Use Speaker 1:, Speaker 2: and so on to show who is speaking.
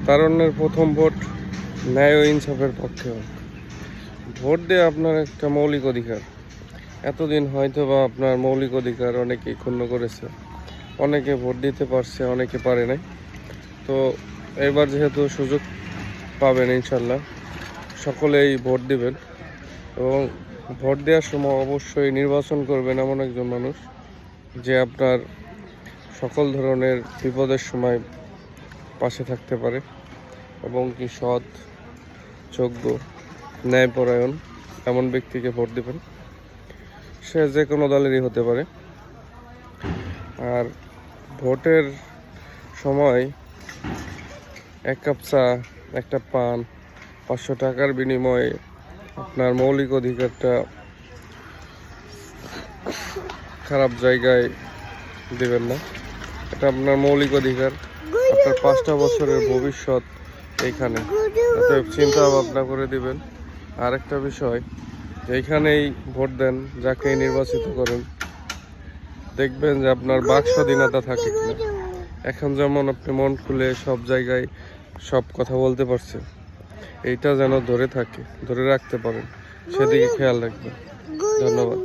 Speaker 1: তারুণ্যের প্রথম ভোট ন্যায় ও ইনসাফের পক্ষে হোক। ভোট দিয়ে আপনার একটা মৌলিক অধিকার। এতদিন হয়তো বা আপনার মৌলিক অধিকার অনেকেই ক্ষুণ্ণ করেছে, অনেকে ভোট দিতে পারছে, অনেকে পারে নাই। তো এবার যেহেতু সুযোগ পাবেন ইনশাল্লাহ, সকলেই ভোট দিবেন এবং ভোট দেওয়ার সময় অবশ্যই নির্বাচন করবেন এমন একজন মানুষ যে আপনার সকল ধরনের বিপদের সময় পাশে থাকতে পারে এবং কি সৎ, যোগ্য, ন্যায়পরায়ণ এমন ব্যক্তিকে ভোট দেবেন। সে যে কোনো দলেরই হতে পারে। আর ভোটের সময় এক কাপ চা, একটা পান, 500 টাকার বিনিময়ে আপনার মৌলিক অধিকারটা খারাপ জায়গায় দেবেন না। এটা আপনার মৌলিক অধিকার, আপনার 5টা বছরের ভবিষ্যৎ এইখানে। অতএব চিন্তা ভাবনা করে দিবেন। আরেকটা বিষয়, এইখানেই ভোট দেন, যাকেই নির্বাচিত করেন, দেখবেন যে আপনার বাক স্বাধীনতা থাকে কিনা। এখন যেমন আপনি মন খুলে সব জায়গায় সব কথা বলতে পারছেন, এইটা যেন ধরে রাখতে পারেন, সেদিকে খেয়াল রাখবেন। ধন্যবাদ।